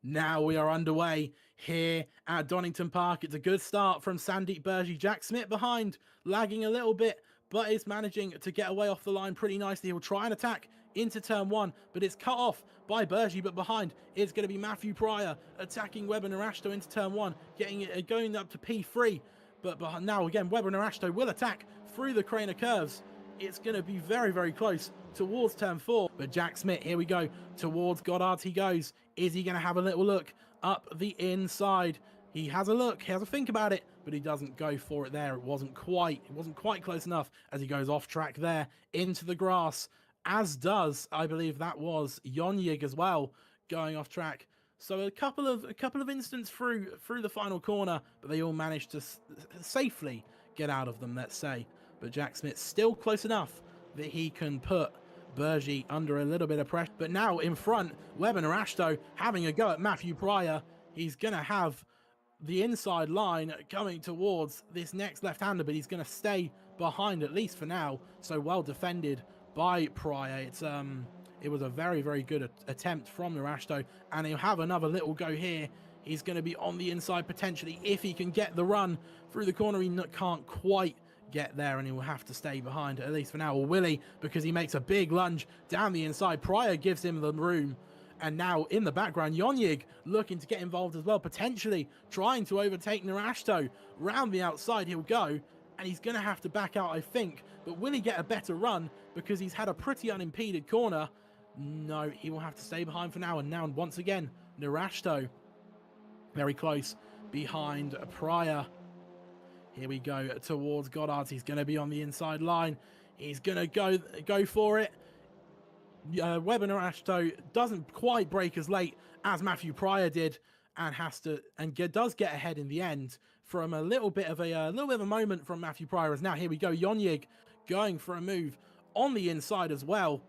Now we are underway here at Donnington Park. It's a good start from Sandeep Burji. Jack Smith behind, lagging a little bit, but is managing to get away off the line pretty nicely. He'll try and attack into turn one, but it's cut off by Burji. But behind is going to be Matthew Pryor attacking Webber Narashto into turn one, getting it going up to P3. But now again, Webber Narashto will attack through the crane of curves. It's going to be very, very close towards turn four. But Jack Smith, here we go, towards Goddard he goes. Is he going to have a little look up the inside? He has a look, he has a think about it, but he doesn't go for it there. It wasn't quite close enough as he goes off track there into the grass, as does, I believe that was Yonyig as well, going off track. So a couple of instants through the final corner, but they all managed to safely get out of them, let's say. But Jack Smith's still close enough that he can put Burji under a little bit of pressure. But now in front, Webber Narashto having a go at Matthew Pryor. He's going to have the inside line coming towards this next left-hander, but he's going to stay behind at least for now. So well defended by Pryor. It was a very, very good attempt from Narashto, and he'll have another little go here. He's going to be on the inside potentially if he can get the run through the corner. He can't quite get there, and he will have to stay behind at least for now. Or will he? Because he makes a big lunge down the inside. Pryor gives him the room, and now in the background, Yonyig looking to get involved as well, potentially trying to overtake Narashto. Round the outside he'll go, and he's going to have to back out, I think. But will he get a better run? Because he's had a pretty unimpeded corner. No, he will have to stay behind for now. And now, once again, Narashto very close behind Pryor. Here we go towards Goddard. He's going to be on the inside line. He's going to go for it. Webber Narashto doesn't quite break as late as Matthew Pryor did, and does get ahead in the end from a little bit of a moment from Matthew Pryor. As now here we go, Yonyig going for a move on the inside as well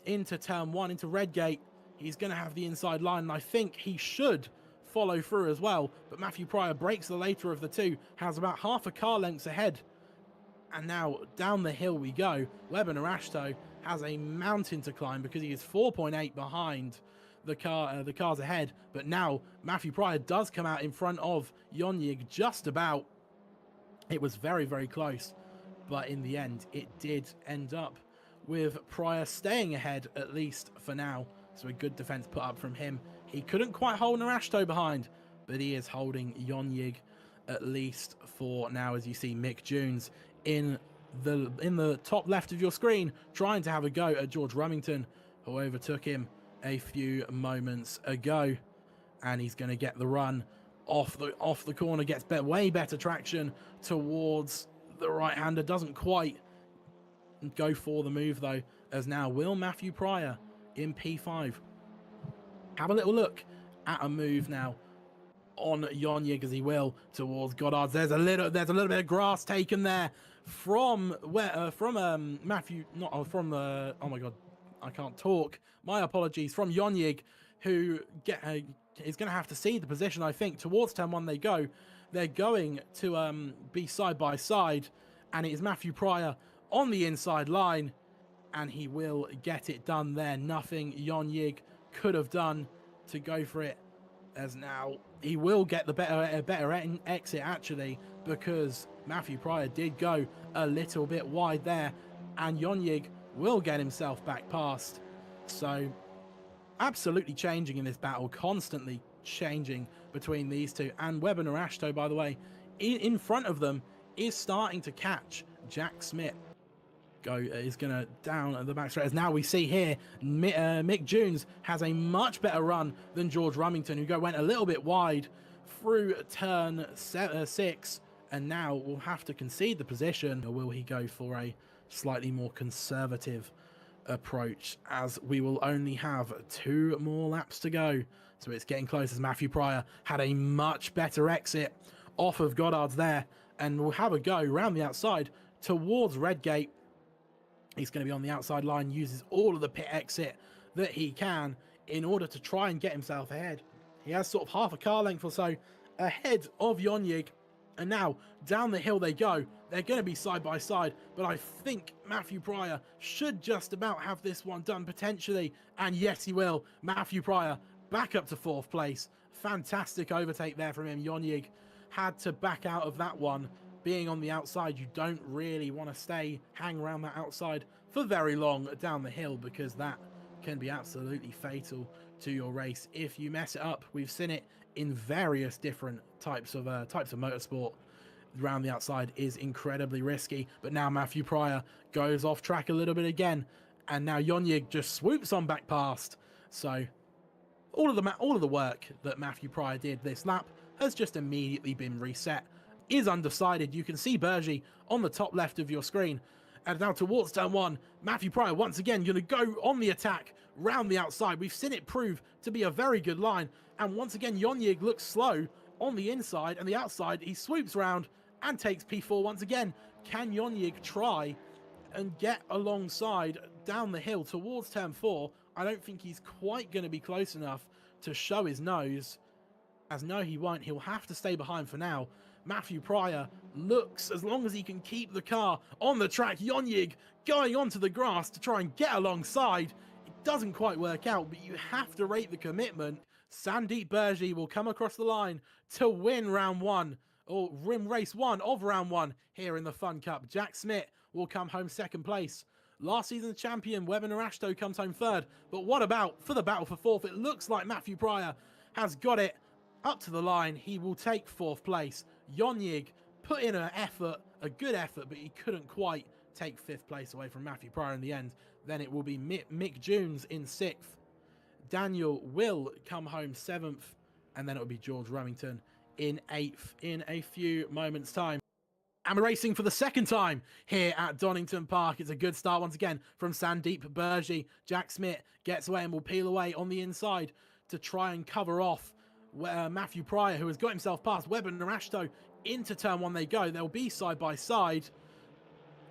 into turn one, into Redgate. He's going to have the inside line, and I think he should follow through as well, but Matthew Pryor breaks the later of the two, has about half a car length ahead, and now down the hill we go. Webber Narashto has a mountain to climb because he is 4.8 behind the cars ahead, but now Matthew Pryor does come out in front of Yonyig just about. It was very, very close, but in the end it did end up with Pryor staying ahead, at least for now. So a good defense put up from him. He couldn't quite hold Narashto behind, but he is holding Yonyig at least for now. As you see Mick Jones in the top left of your screen trying to have a go at George Rumington, who overtook him a few moments ago, and he's going to get the run off the corner, gets way better traction towards the right-hander, doesn't quite go for the move though, as now will Matthew Pryor in P5 have a little look at a move now on Yonyig, as he will towards Goddard. There's a little bit of grass taken there from Matthew, not from the, oh my god, I can't talk, my apologies, from Yonyig, who is going to have to see the position. I think towards turn one they go. They're going to be side by side, and it is Matthew Pryor on the inside line, and he will get it done there. Nothing Yonyig could have done to go for it, as now he will get the better exit actually, because Matthew Pryor did go a little bit wide there, and Yonyig will get himself back past. So absolutely changing in this battle, constantly changing between these two. And Webber Narashto, by the way, in front of them is starting to catch Jack Smith. Is going to down at the back straight. As now we see here, Mick Jones has a much better run than George Rumington, who went a little bit wide through turn 6, and now will have to concede the position. Or will he go for a slightly more conservative approach, as we will only have 2 more laps to go? So it's getting close, as Matthew Pryor had a much better exit off of Goddard's there, and will have a go round the outside towards Redgate. He's going to be on the outside line, uses all of the pit exit that he can in order to try and get himself ahead. He has sort of half a car length or so ahead of Yonyig, and now down the hill they go. They're going to be side by side, but I think Matthew Pryor should just about have this one done potentially, and yes he will. Matthew Pryor back up to 4th place. Fantastic overtake there from him. Yonyig had to back out of that one. Being on the outside, you don't really want to hang around that outside for very long down the hill, because that can be absolutely fatal to your race if you mess it up. We've seen it in various different types of motorsport. Around the outside is incredibly risky, but now Matthew Pryor goes off track a little bit again, and now Yonyig just swoops on back past. So all of the work that Matthew Pryor did this lap has just immediately been reset. Is undecided. You can see Bergy on the top left of your screen. And now towards turn 1, Matthew Pryor once again going to go on the attack round the outside. We've seen it prove to be a very good line. And once again, Yonyig looks slow on the inside, and the outside he swoops round and takes P4 once again. Can Yonyig try and get alongside down the hill towards turn 4? I don't think he's quite going to be close enough to show his nose. As no, he won't. He'll have to stay behind for now. Matthew Pryor looks, as long as he can keep the car on the track. Yonyig going onto the grass to try and get alongside. It doesn't quite work out, but you have to rate the commitment. Sandeep Bergy will come across the line to win round 1, or win race 1 of round 1 here in the Fun Cup. Jack Smith will come home 2nd place. Last season's champion, Weber Narashto, comes home 3rd. But what about for the battle for 4th? It looks like Matthew Pryor has got it up to the line. He will take 4th place. Yonyig put in an effort, a good effort, but he couldn't quite take 5th place away from Matthew Pryor in the end. Then it will be Mick Jones in 6th. Daniel will come home 7th, and then it will be George Remington in 8th in a few moments' time. And we're racing for the 2nd time here at Donnington Park. It's a good start once again from Sandeep Bergy. Jack Smith gets away and will peel away on the inside to try and cover off Matthew Pryor, who has got himself past Weber Narashto. Into turn 1 they go. They'll be side by side.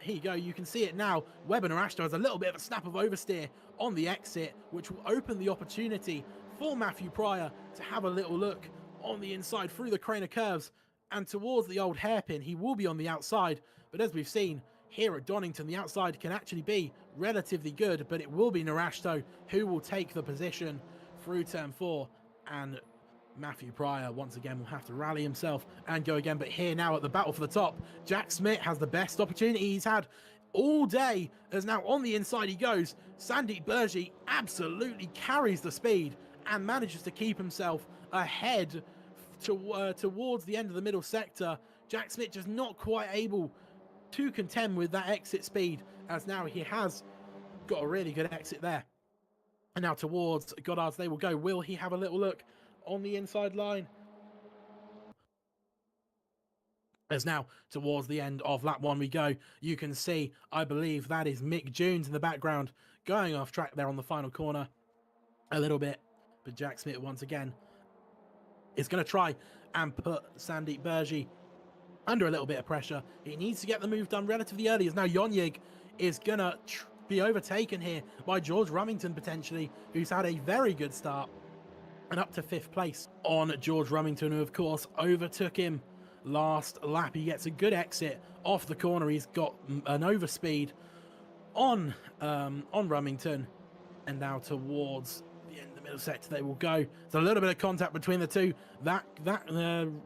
Here you go. You can see it now. Weber Narashto has a little bit of a snap of oversteer on the exit, which will open the opportunity for Matthew Pryor to have a little look on the inside through the crane of curves and towards the old hairpin. He will be on the outside, but as we've seen here at Donnington, the outside can actually be relatively good, but it will be Narashto who will take the position through turn 4, and Matthew Pryor once again will have to rally himself and go again. But here now at the battle for the top, Jack Smith has the best opportunity he's had all day, as now on the inside he goes. Sandeep Bergy absolutely carries the speed and manages to keep himself ahead towards the end of the middle sector. Jack Smith just not quite able to contend with that exit speed, as now he has got a really good exit there. And now towards Goddard's they will go. Will he have a little look on the inside line? As now towards the end of lap 1 we go. You can see, I believe that is Mick Jones in the background going off track there on the final corner a little bit. But Jack Smith once again is going to try and put Sandeep Bergy under a little bit of pressure. He needs to get the move done relatively early, as now Yonyig is going to be overtaken here by George Remington potentially, who's had a very good start and up to 5th place on George Remington, who of course overtook him last lap. He gets a good exit off the corner. He's got an overspeed on Remington, and now towards the end of the middle sector they will go. There's a little bit of contact between the two. That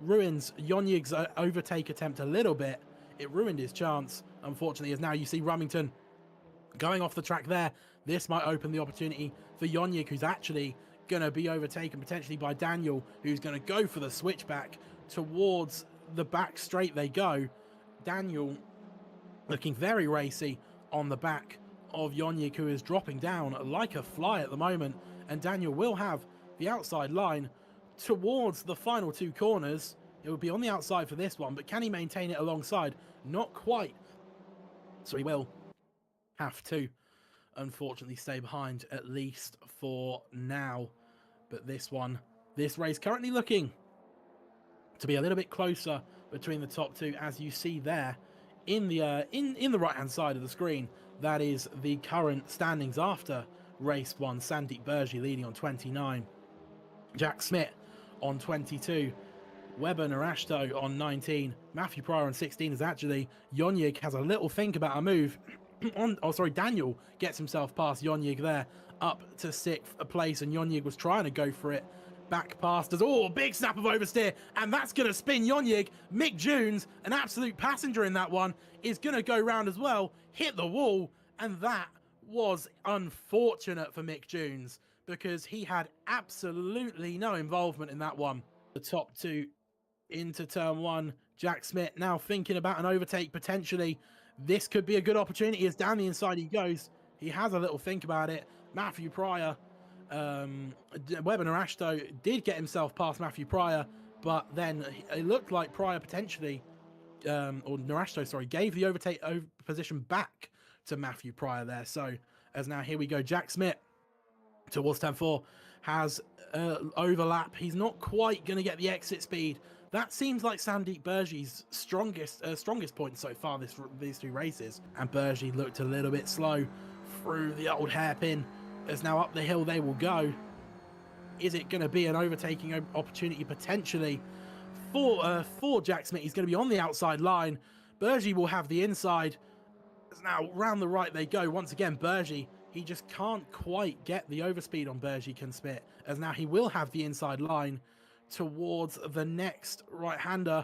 ruins Yonyig's overtake attempt a little bit. It ruined his chance, unfortunately, as now you see Remington going off the track there. This might open the opportunity for Yonyig, who's actually going to be overtaken potentially by Daniel, who's going to go for the switchback towards the back straight they go. Daniel looking very racy on the back of Yonyig, who is dropping down like a fly at the moment, and Daniel will have the outside line towards the final 2 corners. It will be on the outside for this one, but can he maintain it alongside? Not quite. So he will have to unfortunately stay behind, at least for now. But this race currently looking to be a little bit closer between the top 2, as you see there in the right hand side of the screen. That is the current standings after race 1. Sandeep Bergy leading on 29, Jack Smith on 22, Weber Narashto on 19, Matthew Pryor on 16. Is actually Yonyig has a little think about a move Daniel gets himself past Yonyig there, up to 6th place, and Yonyig was trying to go for it. Back past us. Oh, big snap of oversteer, and that's going to spin Yonyig. Mick Jones, an absolute passenger in that one, is going to go round as well, hit the wall, and that was unfortunate for Mick Jones because he had absolutely no involvement in that one. The top two into turn one. Jack Smith now thinking about an overtake potentially. This could be a good opportunity as down the inside he goes. He has a little think about it. Matthew Pryor, Webber Narashto did get himself past Matthew Pryor, but then it looked like Pryor potentially, or Narashto, sorry, gave the overtake position back to Matthew Pryor there. So as now here we go, Jack Smith towards 10-4 has overlap. He's not quite going to get the exit speed. That seems like Sandeep Bergey's strongest point so far these two races. And Bergey looked a little bit slow through the old hairpin. As now up the hill they will go. Is it going to be an overtaking opportunity potentially for Jack Smith? He's going to be on the outside line. Bergey will have the inside. As now round the right they go. Once again, Bergey, he just can't quite get the overspeed on Bergey can Smith. As now he will have the inside line towards the next right-hander,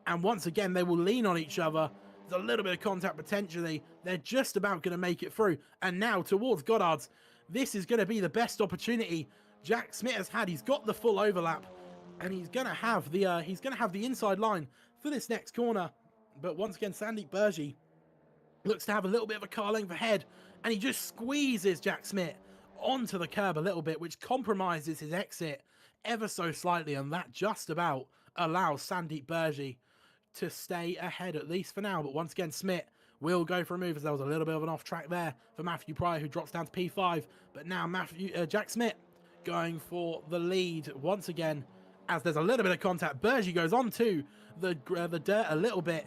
and once again they will lean on each other. There's a little bit of contact potentially. They're just about going to make it through, and now towards Goddard's. This is going to be the best opportunity Jack Smith has had. He's got the full overlap, and he's going to have the inside line for this next corner. But once again, Sandeep Bergey looks to have a little bit of a car length ahead, and he just squeezes Jack Smith onto the curb a little bit, which compromises his exit ever so slightly, and that just about allows Sandeep Bergey to stay ahead, at least for now. But once again, Smith will go for a move, as there was a little bit of an off track there for Matthew Pryor, who drops down to P5. But now Jack Smith going for the lead once again, as there's a little bit of contact. Bergey goes on to the dirt a little bit.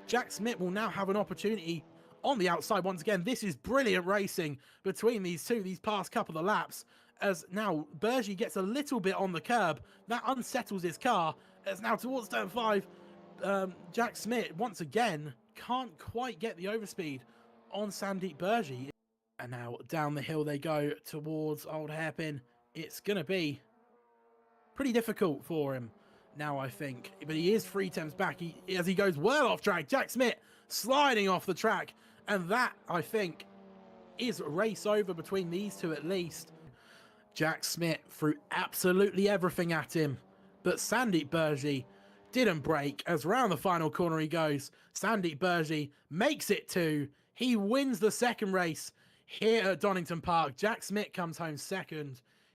Jack Smith will now have an opportunity on the outside once again. This is brilliant racing between these two these past couple of laps, as now Bergey gets a little bit on the curb. That unsettles his car, as now towards turn 5, Jack Smith once again can't quite get the overspeed on Sandeep Bergey. And now down the hill they go towards Old Hairpin. It's going to be pretty difficult for him now, I think. But he is 3 temps back as he goes well off track. Jack Smith sliding off the track. And that, I think, is race over between these two at least. Jack Smith threw absolutely everything at him. But Sandeep Bergey didn't break, as round the final corner he goes. Sandeep Bergey makes it 2. He wins the second race here at Donnington Park. Jack Smith comes home second.